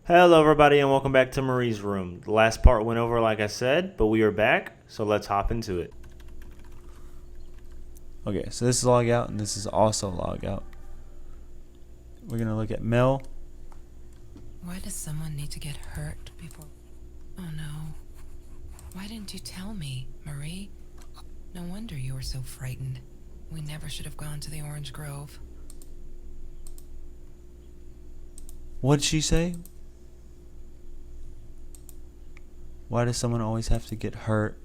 Hello, everybody, and welcome back to Marie's Room. The last part went over, like I said, but we are back, so let's hop into it. Okay, so this is log out and this is also log out. We're gonna look at Mel. Why does someone need to get hurt before... Oh no. Why didn't you tell me, Marie? No wonder you were so frightened. We never should have gone to the Orange Grove. What'd she say? Why does someone always have to get hurt?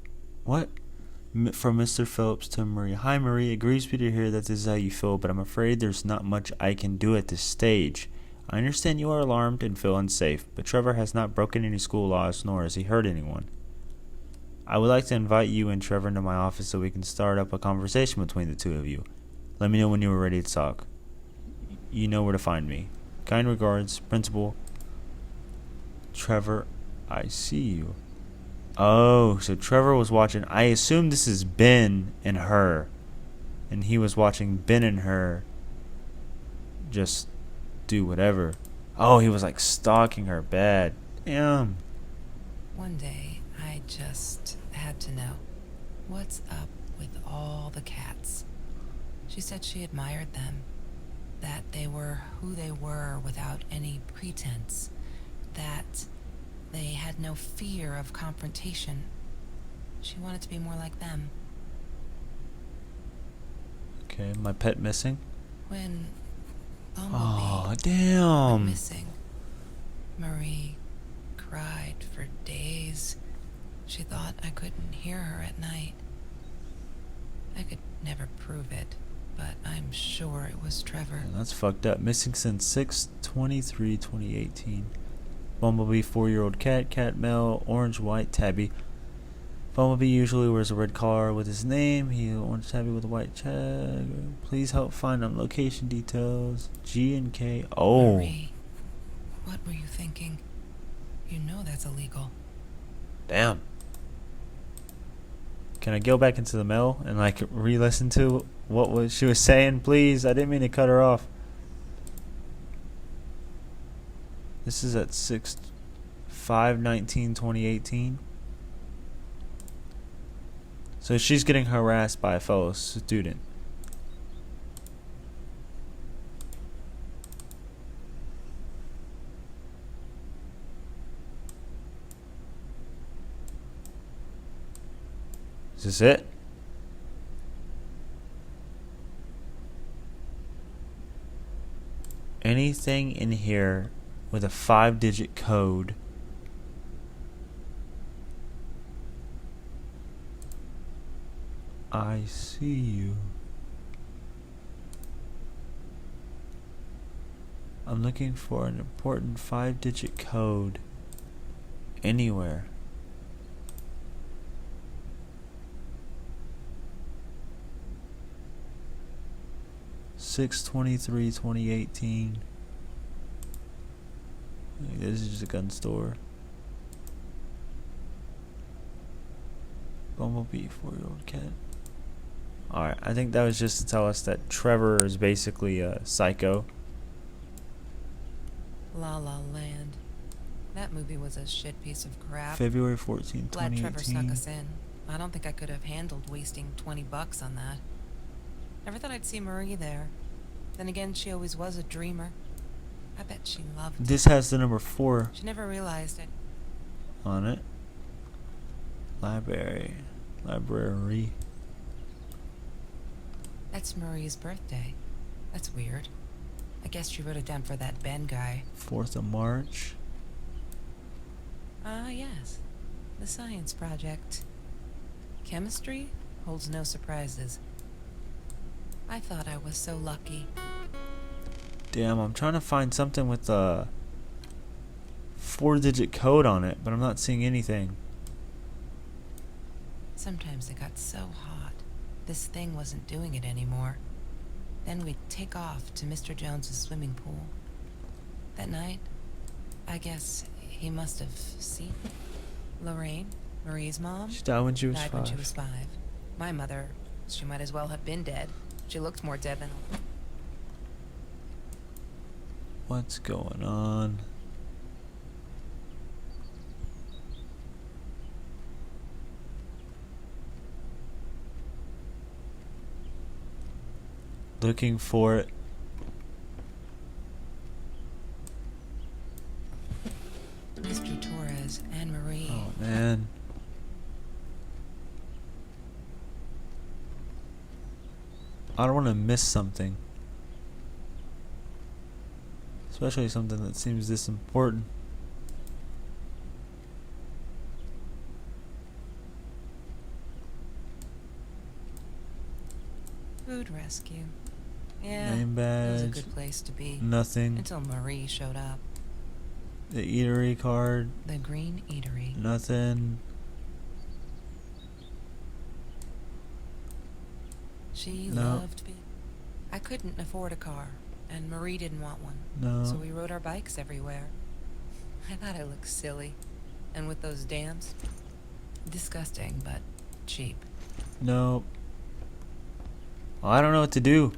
What? From Mr. Phillips to Marie. Hi, Marie. It grieves me to hear that this is how you feel, but I'm afraid there's not much I can do at this stage. I understand you are alarmed and feel unsafe, but Trevor has not broken any school laws, nor has he hurt anyone. I would like to invite you and Trevor into my office so we can start up a conversation between the two of you. Let me know when you are ready to talk. You know where to find me. Kind regards, Principal. Trevor, I see you. Oh, so Trevor was watching. I assume this is Ben and her. And he was watching Ben and her just do whatever. Oh, he was like stalking her bad. Damn. One day, I just had to know. What's up with all the cats? She said she admired them. That they were who they were without any pretense. That they had no fear of confrontation. She wanted to be more like them. Okay, my pet missing. When Oh, Bumblebee went damn. missing, Marie cried for days. She thought I couldn't hear her at night. I could never prove it, but I'm sure it was Trevor. That's fucked up. Missing since 6/23/2018. Bumblebee, 4-year-old cat. Cat male, orange, white, tabby. Bumblebee usually wears a red collar with his name. He orange tabby with a white tag. Please help find him. Location details. G and K. Oh. Marie, what were you thinking? You know that's illegal. Damn. Can I go back into the mail and like re-listen to what she was saying, please? I didn't mean to cut her off. This is at 6/5/19/2018. So she's getting harassed by a fellow student. Is this it? Anything in here with a 5-digit code. I see you. I'm looking for an important 5-digit code anywhere. (6/23/2018). This is just a gun store. Bumblebee, 4-year-old cat. Alright, I think that was just to tell us that Trevor is basically a psycho. La La Land. That movie was a shit piece of crap. February 14, Glad Trevor snuck 2018. us in. I don't think I could have handled wasting $20 on that. Never thought I'd see Marie there. Then again, she always was a dreamer. I bet she loved This it. has the number 4 She never realized it. on it. Library. That's Marie's birthday. That's weird. I guess she wrote it down for that Ben guy. 4th of March. Ah, yes. The science project. Chemistry holds no surprises. I thought I was so lucky. Damn, I'm trying to find something with a 4-digit code on it, but I'm not seeing anything. Sometimes it got so hot, this thing wasn't doing it anymore. Then we'd take off to Mr. Jones's swimming pool. That night, I guess he must have seen Lorraine, Marie's mom, She died when she was died 5. when she was 5. My mother, she might as well have been dead. She looked more dead than... What's going on? looking for it. Mr. Torres, Anne Marie. Oh, man. I don't want to miss something. Especially something that seems this important. Food rescue. Yeah, Name it was a badge. good place to be. Nothing. Until Marie showed up. The eatery card. The Green Eatery. Nothing. She No. loved me. I couldn't afford a car, and Marie didn't want one. No. So we rode our bikes everywhere. I thought I looked silly. And with those dams, disgusting, but cheap. No. Well, I don't know what to do.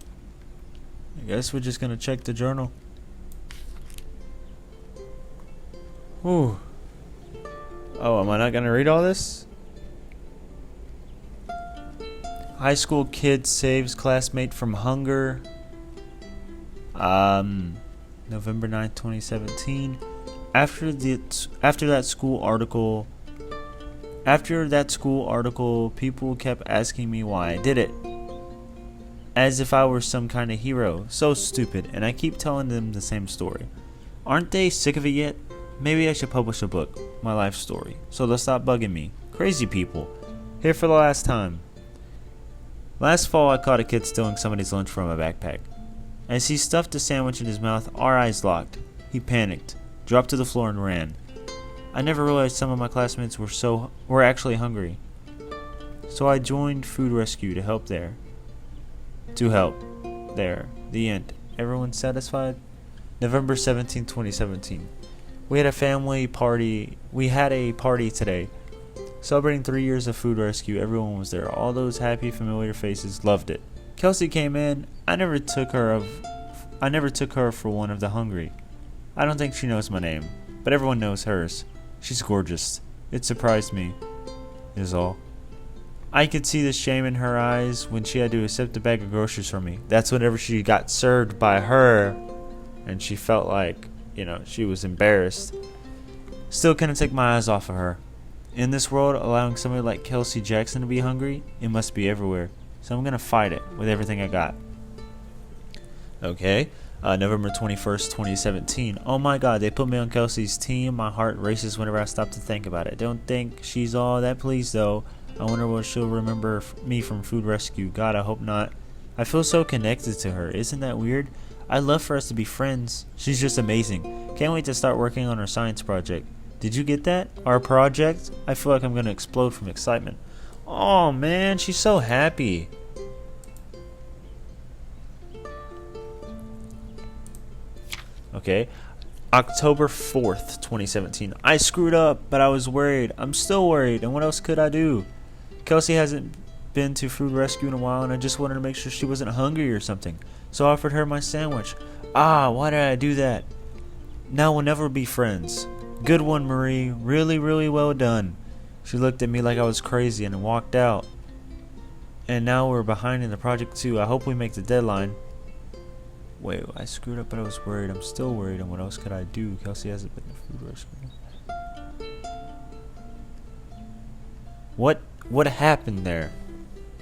I guess we're just gonna check the journal. Whew. Oh, am I not gonna read all this? High school kid saves classmate from hunger. November 9th, 2017. After that school article, people kept asking me why I did it. As if I were some kind of hero. So stupid, and I keep telling them the same story. Aren't they sick of it yet? Maybe I should publish a book, my life story, so they'll stop bugging me. Crazy people. Here for the last time. Last fall, I caught a kid stealing somebody's lunch from a backpack. As he stuffed a sandwich in his mouth, our eyes locked. He panicked, dropped to the floor, and ran. I never realized some of my classmates were actually hungry. So I joined Food Rescue to help there. The end. Everyone satisfied? November 17, 2017. We had a party today. Celebrating 3 years of Food Rescue. Everyone was there. All those happy, familiar faces. Loved it. Kelsey came in. I never took her for one of the hungry. I don't think she knows my name, but everyone knows hers. She's gorgeous. It surprised me, is all. I could see the shame in her eyes when she had to accept a bag of groceries from me. That's whenever she got served by her, and she felt like, she was embarrassed. Still couldn't take my eyes off of her. In this world, allowing somebody like Kelsey Jackson to be hungry, it must be everywhere. So I'm gonna fight it with everything I got. Okay. November 21st, 2017. Oh my god, they put me on Kelsey's team. My heart races whenever I stop to think about it. Don't think she's all that pleased though. I wonder what she'll remember me from Food Rescue. God, I hope not. I feel so connected to her. Isn't that weird? I'd love for us to be friends. She's just amazing. Can't wait to start working on our science project. Did you get that? Our project? I feel like I'm gonna explode from excitement. Oh man, she's so happy. Okay. October 4th, 2017. I screwed up, but I was worried. I'm still worried, and what else could I do? Kelsey hasn't been to Food Rescue in a while, and I just wanted to make sure she wasn't hungry or something. So I offered her my sandwich. Why did I do that? Now we'll never be friends. Good one, Marie. Really, really well done. She looked at me like I was crazy and walked out. And now we're behind in the project too. I hope we make the deadline. Wait, I screwed up, but I was worried. I'm still worried, and what else could I do? Kelsey hasn't been to Food Rescue. What happened there?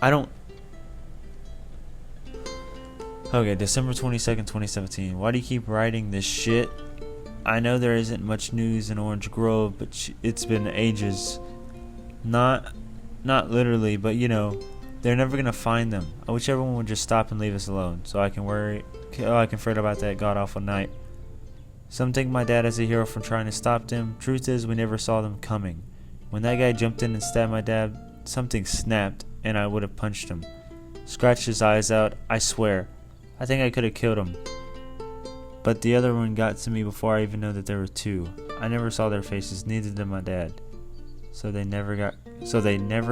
I don't... Okay, December 22nd, 2017. Why do you keep writing this shit? I know there isn't much news in Orange Grove, but it's been ages. Not literally, but they're never gonna find them. I wish everyone would just stop and leave us alone, so I can fret about that god-awful night. Some think my dad is a hero for trying to stop them. Truth is, we never saw them coming. When that guy jumped in and stabbed my dad, something snapped, and I would have punched him. Scratched his eyes out, I swear. I think I could have killed him. But the other one got to me before I even knew that there were two. I never saw their faces, neither did my dad. So they never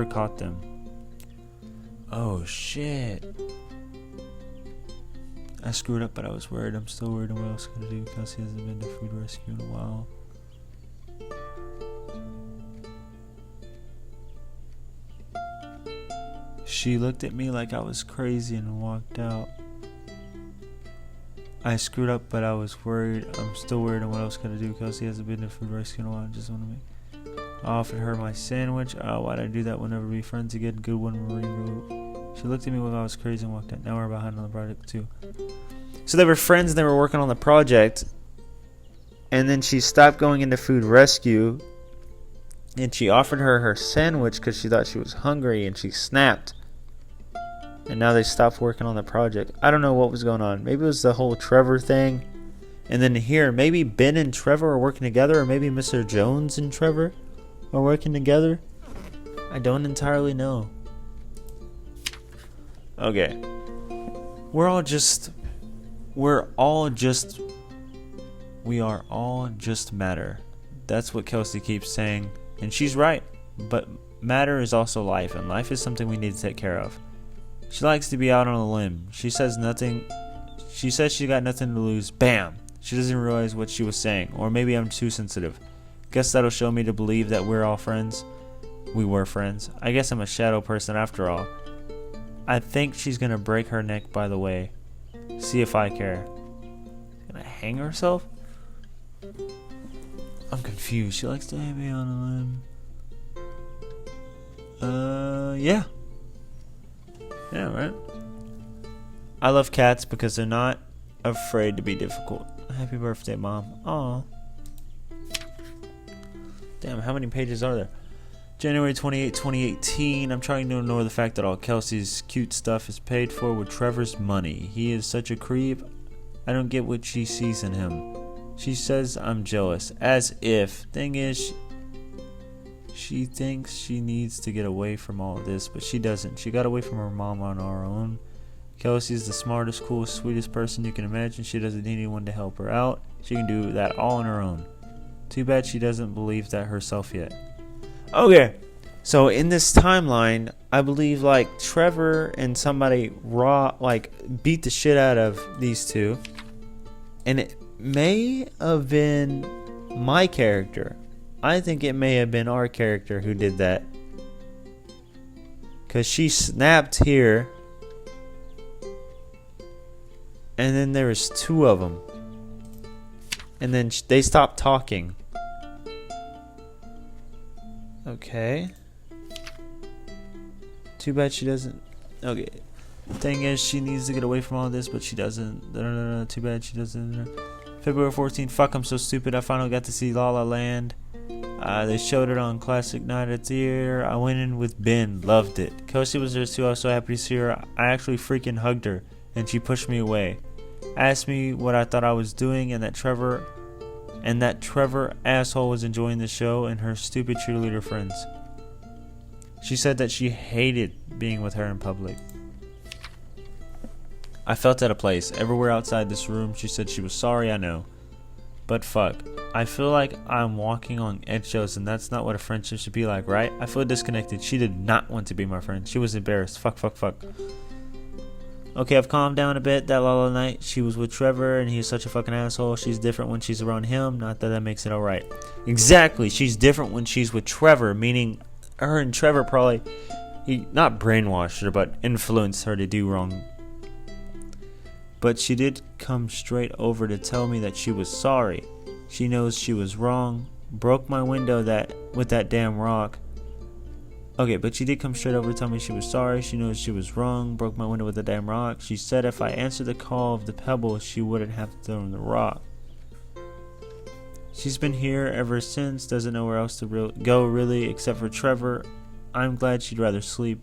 caught them. Oh shit. I screwed up, but I was worried. I'm still worried. What else could I do? Kelsey hasn't been to Food Rescue in a while. She looked at me like I was crazy and walked out. I screwed up, but I was worried. I'm still worried on what else can I do. Kelsey hasn't been to food rescue in a while. I just want to make. I offered her my sandwich. Oh, why'd I do that? We'll never be friends again. Good one, Marie wrote. She looked at me like I was crazy and walked out. Now we're behind on the project too. So they were friends and they were working on the project. And then she stopped going into food rescue. And she offered her her sandwich because she thought she was hungry. And she snapped. And now they stopped working on the project. I don't know what was going on. Maybe it was the whole Trevor thing. And then here, maybe Ben and Trevor are working together. Or maybe Mr. Jones and Trevor are working together. I don't entirely know. Okay. We are all just matter. That's what Kelsey keeps saying. And she's right. But matter is also life. And life is something we need to take care of. She likes to be out on a limb. She says she got nothing to lose. Bam! She doesn't realize what she was saying. Or maybe I'm too sensitive. Guess that'll show me to believe that we're all friends. We were friends. I guess I'm a shadow person after all. I think she's gonna break her neck, by the way. See if I care. Gonna hang herself? I'm confused. She likes to be on a limb. Yeah. Yeah, right. I love cats because they're not afraid to be difficult. Happy birthday, Mom. Aw. Damn, how many pages are there? January 28, 2018. I'm trying to ignore the fact that all Kelsey's cute stuff is paid for with Trevor's money. He is such a creep. I don't get what she sees in him. She says I'm jealous. As if. Thing is, she thinks she needs to get away from all of this, but she doesn't. She got away from her mom on her own. Kelsey's the smartest, coolest, sweetest person you can imagine. She doesn't need anyone to help her out. She can do that all on her own. Too bad she doesn't believe that herself yet. Okay, so in this timeline, I believe like Trevor and somebody beat the shit out of these two, and it may have been my character. I think it may have been our character who did that, because she snapped here, and then there was two of them, and then they stopped talking. Okay. Too bad she doesn't. Okay. Thing is, she needs to get away from all this, but she doesn't. Too bad she doesn't. February 14th. Fuck, I'm so stupid. I finally got to see La La Land. They showed it on Classic Night at Theater. I went in with Ben. Loved it. Kelsey was there too. I was so happy to see her. I actually freaking hugged her, and she pushed me away. Asked me what I thought I was doing, and that Trevor asshole was enjoying the show and her stupid cheerleader friends. She said that she hated being with her in public. I felt out of place. Everywhere outside this room, she said she was sorry, I know. But fuck. I feel like I'm walking on eggshells, and that's not what a friendship should be like, right? I feel disconnected. She did not want to be my friend. She was embarrassed. Fuck. Okay, I've calmed down a bit. That La La night, she was with Trevor, and he's such a fucking asshole. She's different when she's around him. Not that makes it alright. Exactly. She's different when she's with Trevor, meaning her and Trevor probably, he not brainwashed her, but influenced her to do wrong. But she did come straight over to tell me that she was sorry. She knows she was wrong. Broke my window with that damn rock. Okay, but she did come straight over to tell me she was sorry. She knows she was wrong. Broke my window with a damn rock. She said if I answered the call of the pebble, she wouldn't have thrown the rock. She's been here ever since. Doesn't know where else to go, really, except for Trevor. I'm glad she'd rather sleep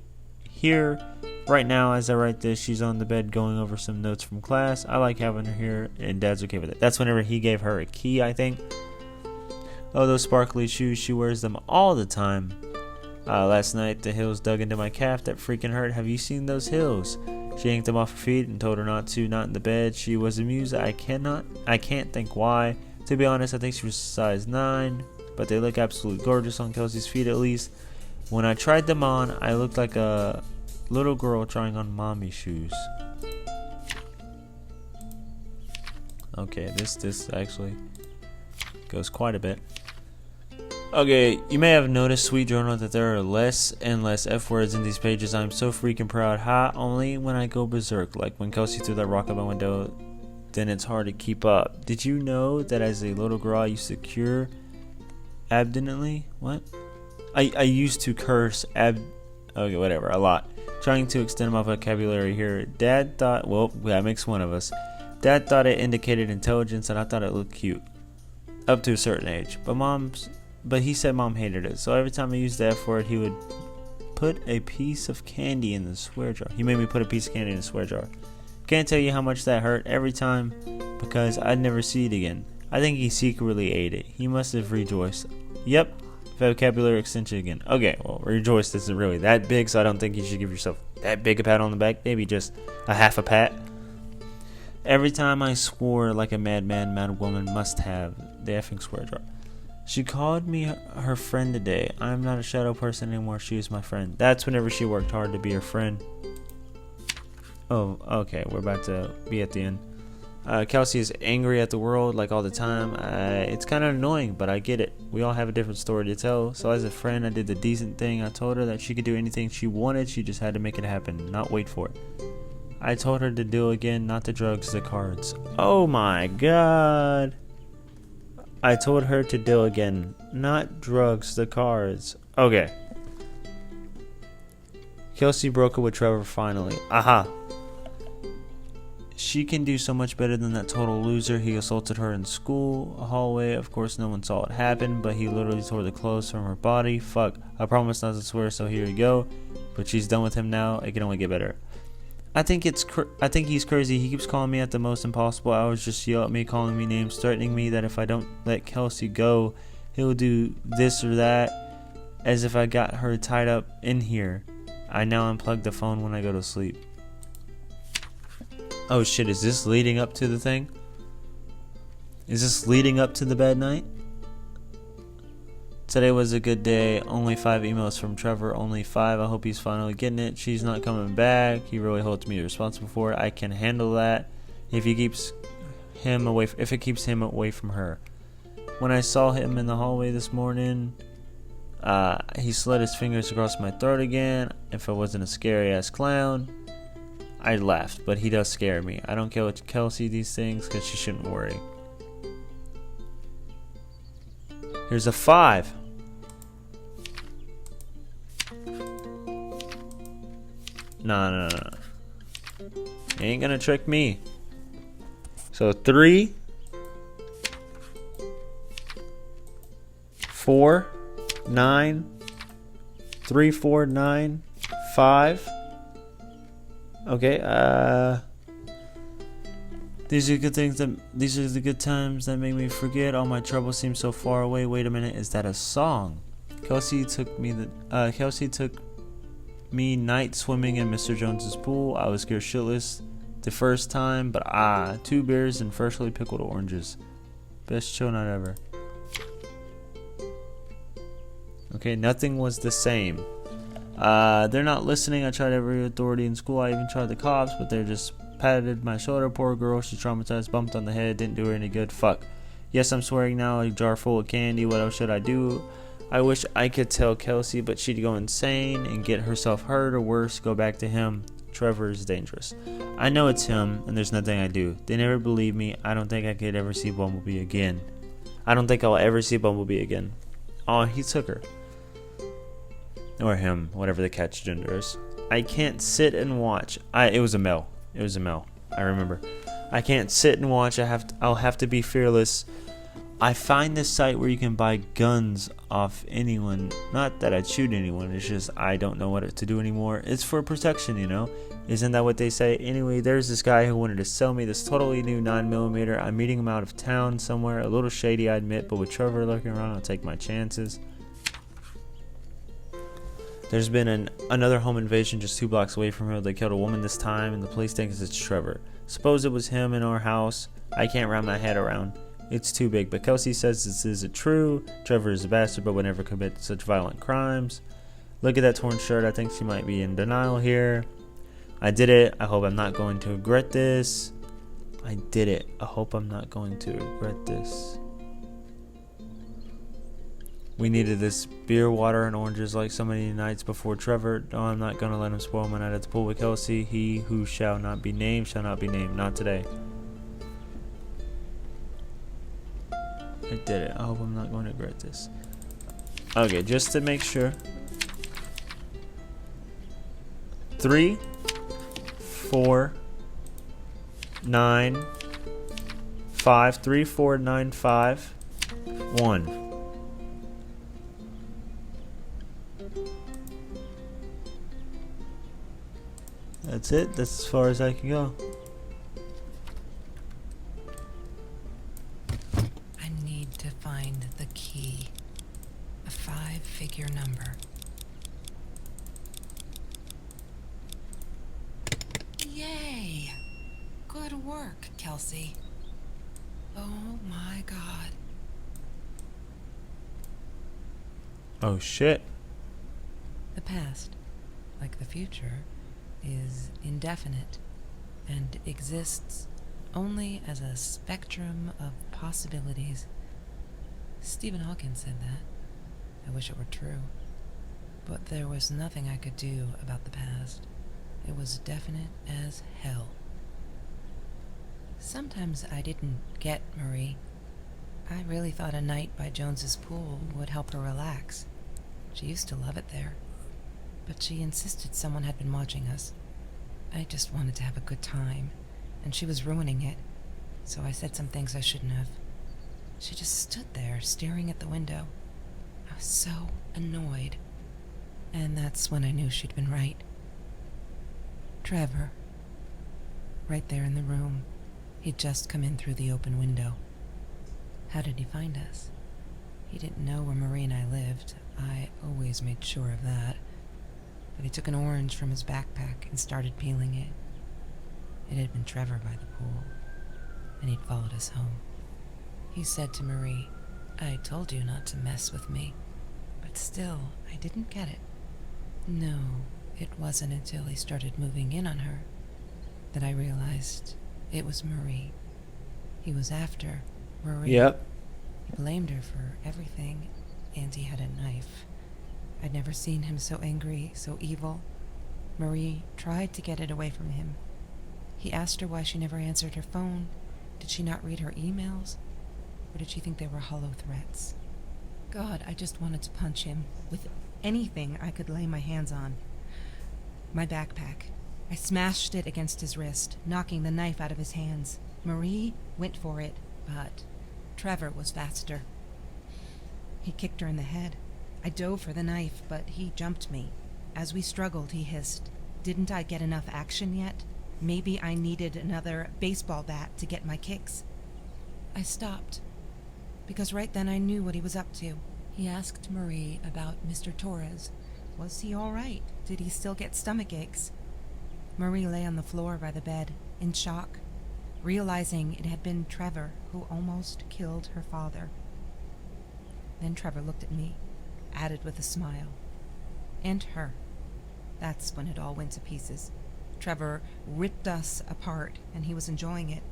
here. Right now, as I write this, she's on the bed going over some notes from class. I like having her here, and Dad's okay with it. That's whenever he gave her a key, I think. Oh, those sparkly shoes. She wears them all the time. Last night, the heels dug into my calf. That freaking hurt. Have you seen those heels? She yanked them off her feet and told her not in the bed. She was amused. I can't think why. To be honest, I think she was size 9, but they look absolutely gorgeous on Kelsey's feet at least. When I tried them on, I looked like a little girl trying on mommy shoes. Okay, this actually goes quite a bit. Okay, you may have noticed, Sweet Journal, that there are less and less F words in these pages. I'm so freaking proud. Ha, only when I go berserk, like when Kelsey threw that rock out my window. then it's hard to keep up. Did you know that as a little girl I used to cure abstinently? What? I used to curse okay, whatever, a lot. Trying to extend my vocabulary here. Dad thought, well, that makes one of us. Dad thought it indicated intelligence, and I thought it looked cute. Up to a certain age. But he said Mom hated it. So every time I used the F word, he would put a piece of candy in the swear jar. He made me put a piece of candy in the swear jar. Can't tell you how much that hurt every time, because I'd never see it again. I think he secretly ate it. He must have rejoiced. Yep. Vocabulary extension again. Okay, well, rejoiced isn't really that big, so I don't think you should give yourself that big a pat on the back. Maybe just a half a pat. Every time I swore like a madman, mad woman must have the effing swear jar. She called me her friend today. I'm not a shadow person anymore. She was my friend. That's whenever she worked hard to be her friend. Oh, okay. We're about to be at the end. Kelsey is angry at the world like all the time. It's kind of annoying, but I get it. We all have a different story to tell. So as a friend, I did the decent thing. I told her that she could do anything she wanted. She just had to make it happen, not wait for it. I told her to deal again, not the drugs, the cards. Oh my god. I told her to deal again, not drugs, the cards. Okay. Kelsey broke up with Trevor finally. Aha. She can do so much better than that total loser. He assaulted her in school, a hallway. Of course, no one saw it happen, but he literally tore the clothes from her body. Fuck. I promised not to swear, so here you go. But she's done with him now. It can only get better. I think he's crazy. He keeps calling me at the most impossible hours, just yell at me, calling me names, threatening me that if I don't let Kelsey go, he'll do this or that, as if I got her tied up in here. I now unplug the phone when I go to sleep. Oh shit, is this leading up to the thing? Is this leading up to the bad night? Today was a good day. Only 5 emails from Trevor. Only 5. I hope he's finally getting it. She's not coming back. He really holds me responsible for it. I can handle that if it keeps him away from her. When I saw him in the hallway this morning, he slid his fingers across my throat again. If I wasn't a scary ass clown, I laughed, but he does scare me. I don't tell Kelsey these things because she shouldn't worry. Here's a 5. No. You ain't gonna trick me. So 3, 4, 9, 3, 4, 9, 5. Okay, these are the good times that make me forget all my troubles seem so far away. Wait a minute, is that a song? Kelsey took me night swimming in Mr. Jones's pool. I was scared shitless the first time, but 2 beers and freshly pickled oranges. Best chill night ever. Okay, nothing was the same. They're not listening. I tried every authority in school. I even tried the cops, but they're just patted my shoulder. Poor girl, she's traumatized, bumped on the head, didn't do her any good. Fuck. Yes, I'm swearing now. A jar full of candy. What else should I do? I wish I could tell Kelsey, but she'd go insane and get herself hurt, or worse, go back to him. Trevor is dangerous. I know it's him, and there's nothing I do. They never believe me. I don't think I could ever see Bumblebee again. I don't think I'll ever see Bumblebee again. Oh, he took her. Or him, whatever the catch gender is. I can't sit and watch. It was a male. I remember. I can't sit and watch. I'll have to be fearless. I find this site where you can buy guns off anyone. Not that I'd shoot anyone. It's just I don't know what to do anymore. It's for protection, you know. Isn't that what they say? Anyway, there's this guy who wanted to sell me this totally new 9mm. I'm meeting him out of town somewhere. A little shady, I admit, but with Trevor lurking around, I'll take my chances. There's been another home invasion just 2 blocks away from here. They killed a woman this time, and the police think it's Trevor. Suppose it was him in our house. I can't wrap my head around. It's too big, but Kelsey says this isn't true. Trevor is a bastard, but would never commit such violent crimes. Look at that torn shirt. I think she might be in denial here. I did it. I hope I'm not going to regret this. I did it. I hope I'm not going to regret this. We needed this beer, water, and oranges like so many nights before Trevor. No, I'm not going to let him spoil my night at the pool with Kelsey. He who shall not be named shall not be named. Not today. I did it. I hope I'm not going to regret this. Okay, just to make sure. 3 4 9 5 3 4 9 5 1. That's it. That's as far as I can go. I need to find the key. A 5-figure number. Yay! Good work, Kelsey. Oh my god. Oh shit. The past, like the future, is indefinite and exists only as a spectrum of possibilities. Stephen Hawking said that. I wish it were true. But there was nothing I could do about the past. It was definite as hell. Sometimes I didn't get Marie. I really thought a night by Jones's pool would help her relax. She used to love it there. But she insisted someone had been watching us. I just wanted to have a good time, and she was ruining it, so I said some things I shouldn't have. She just stood there, staring at the window. I was so annoyed. And that's when I knew she'd been right. Trevor. Right there in the room. He'd just come in through the open window. How did he find us? He didn't know where Marie and I lived. I always made sure of that. But he took an orange from his backpack and started peeling it. It had been Trevor by the pool, and he'd followed us home. He said to Marie, "I told you not to mess with me." But still, I didn't get it. No, it wasn't until he started moving in on her that I realized it was Marie. He was after Marie. Yep. He blamed her for everything, and he had a knife. I'd never seen him so angry, so evil. Marie tried to get it away from him. He asked her why she never answered her phone. Did she not read her emails? Or did she think they were hollow threats? God, I just wanted to punch him with anything I could lay my hands on. My backpack. I smashed it against his wrist, knocking the knife out of his hands. Marie went for it, but Trevor was faster. He kicked her in the head. I dove for the knife, but he jumped me. As we struggled, he hissed, "Didn't I get enough action yet? Maybe I needed another baseball bat to get my kicks." I stopped, because right then I knew what he was up to. He asked Marie about Mr. Torres. Was he all right? Did he still get stomach aches? Marie lay on the floor by the bed, in shock, realizing it had been Trevor who almost killed her father. Then Trevor looked at me, added with a smile. And her. That's when it all went to pieces. Trevor ripped us apart, and he was enjoying it.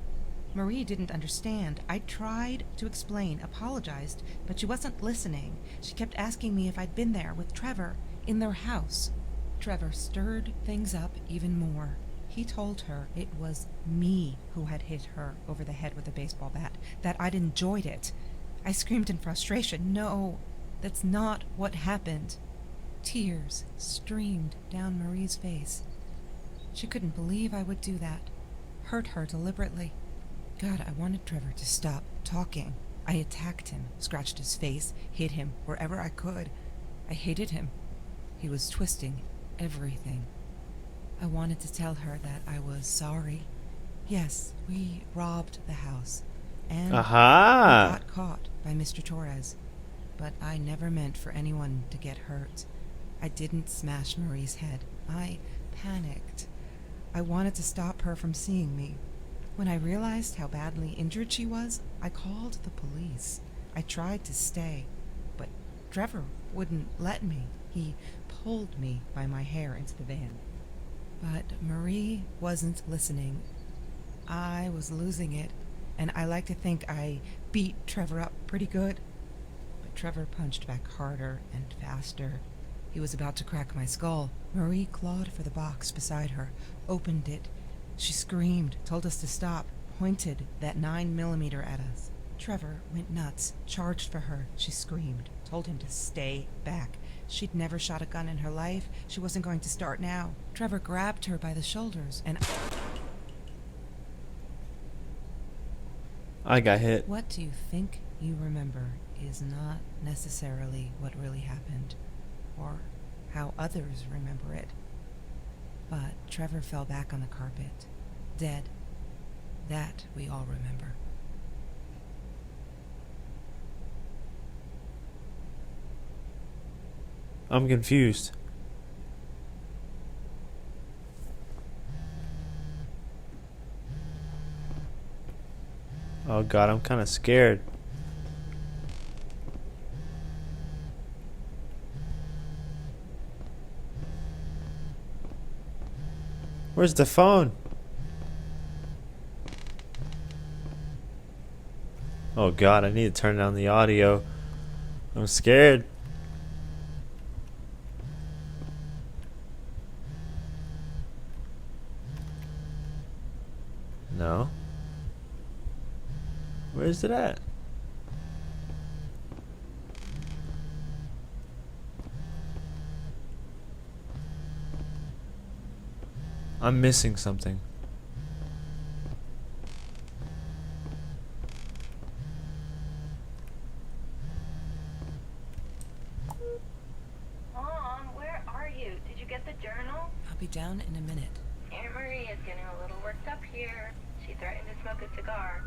Marie didn't understand. I tried to explain, apologized, but she wasn't listening. She kept asking me if I'd been there with Trevor, in their house. Trevor stirred things up even more. He told her it was me who had hit her over the head with a baseball bat, that I'd enjoyed it. I screamed in frustration, "No, that's not what happened." Tears streamed down Marie's face. She couldn't believe I would do that. Hurt her deliberately. God, I wanted Trevor to stop talking. I attacked him, scratched his face, hit him wherever I could. I hated him. He was twisting everything. I wanted to tell her that I was sorry. Yes, we robbed the house. And Aha! we got caught by Mr. Torres. But I never meant for anyone to get hurt. I didn't smash Marie's head. I panicked. I wanted to stop her from seeing me. When I realized how badly injured she was, I called the police. I tried to stay, but Trevor wouldn't let me. He pulled me by my hair into the van. But Marie wasn't listening. I was losing it, and I like to think I beat Trevor up pretty good. But Trevor punched back harder and faster. He was about to crack my skull. Marie clawed for the box beside her, opened it. She screamed, told us to stop, pointed that 9mm at us. Trevor went nuts, charged for her. She screamed, told him to stay back. She'd never shot a gun in her life. She wasn't going to start now. Trevor grabbed her by the shoulders and... I got hit. What do you think you remember is not necessarily what really happened, or how others remember it. But Trevor fell back on the carpet, dead. That we all remember. I'm confused. Oh god, I'm kind of scared. Where's the phone? Oh god, I need to turn down the audio. I'm scared. No. Where's it at? I'm missing something. Mom, where are you? Did you get the journal? I'll be down in a minute. Aunt Marie is getting a little worked up here. She threatened to smoke a cigar.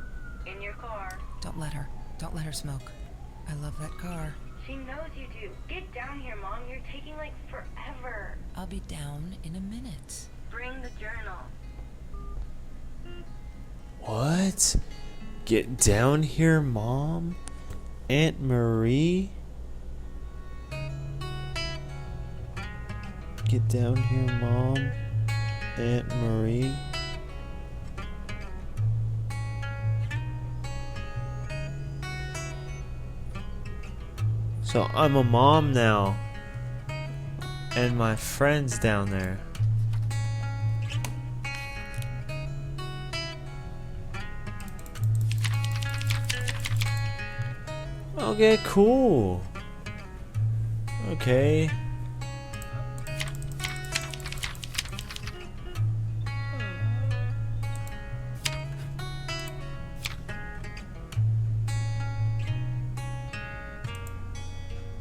In your car. Don't let her. Don't let her smoke. I love that car. She knows you do. Get down here, Mom. You're taking like forever. I'll be down in a minute. Bring the journal. What? Get down here, Mom? Aunt Marie? Get down here, Mom? Aunt Marie? So I'm a mom now. And my friend's down there. Okay, cool. Okay.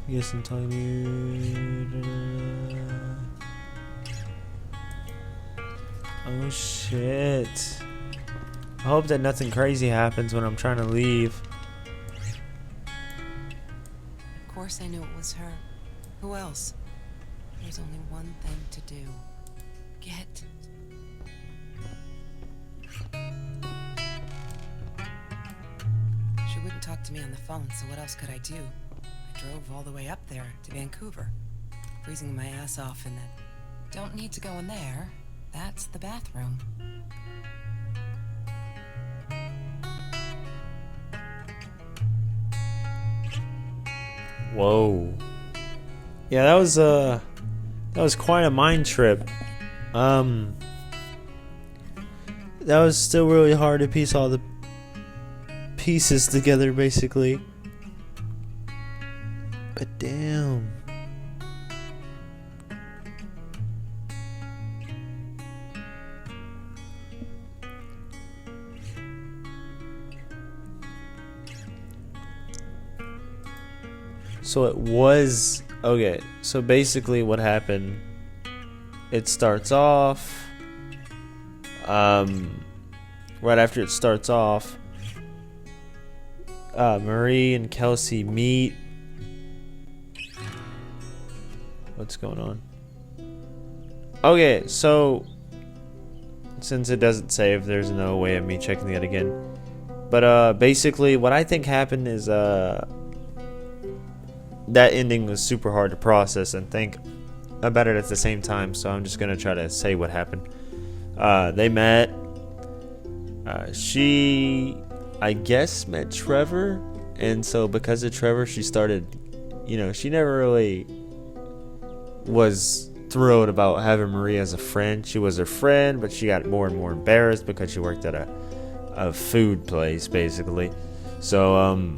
Yes, I'm telling you. Oh shit. I hope that nothing crazy happens when I'm trying to leave. Of course I knew it was her. Who else? There's only one thing to do. Get. She wouldn't talk to me on the phone, so what else could I do? I drove all the way up there to Vancouver, freezing my ass off in that. Don't need to go in there. That's the bathroom. Whoa. Yeah, that was quite a mind trip. That was still really hard to piece all the pieces together, basically. But damn. So it was okay. So basically, what happened? It starts off. Right after it starts off, Marie and Kelsey meet. What's going on? Okay, so since it doesn't save, there's no way of me checking that again. But basically, what I think happened is that ending was super hard to process and think about it at the same time. So I'm just gonna try to say what happened. They met. She, I guess, met Trevor, and so because of Trevor, she started. She never really was thrilled about having Marie as a friend. She was her friend, but she got more and more embarrassed because she worked at a food place, basically. So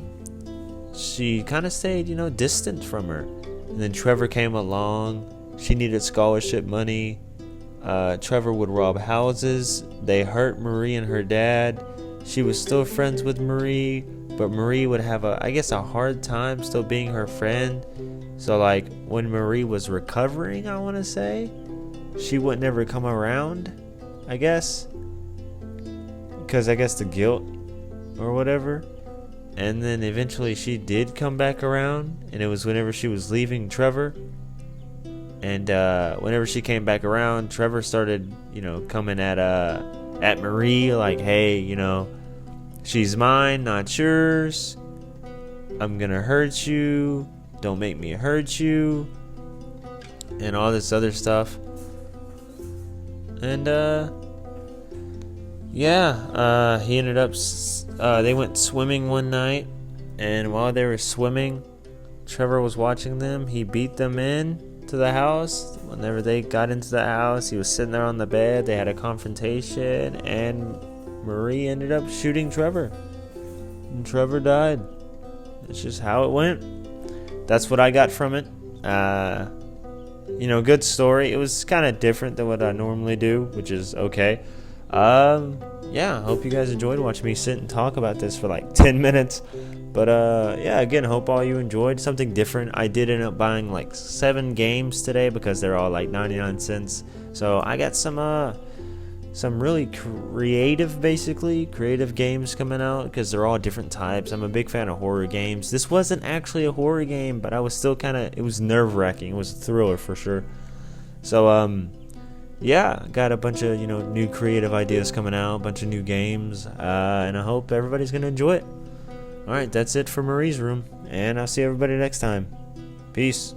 she kind of stayed, distant from her. And then Trevor came along. She needed scholarship money. Trevor would rob houses. They hurt Marie and her dad. She was still friends with Marie, but Marie would have a hard time still being her friend. So like when Marie was recovering, I want to say, she would never come around, I guess. Because I guess the guilt or whatever. And then eventually she did come back around, and it was whenever she was leaving Trevor. And whenever she came back around, Trevor started, coming at Marie like, hey, she's mine, not yours. I'm gonna hurt you. Don't make me hurt you. And all this other stuff. And he ended up. They went swimming one night, and while they were swimming, Trevor was watching them. He beat them in to the house. Whenever they got into the house, he was sitting there on the bed. They had a confrontation, and Marie ended up shooting Trevor, and Trevor died. It's just how it went. That's what I got from it. Good story. It was kind of different than what I normally do, which is okay. I hope you guys enjoyed watching me sit and talk about this for like 10 minutes. But again, hope all you enjoyed something different. I did end up buying like 7 games today because they're all like 99 cents. So I got some really creative games coming out because they're all different types. I'm a big fan of horror games. This wasn't actually a horror game, but I was still it was nerve-wracking. It was a thriller for sure. So got a bunch of new creative ideas coming out, a bunch of new games, and I hope everybody's gonna enjoy it. All right, that's it for Marie's Room, and I'll see everybody next time. Peace.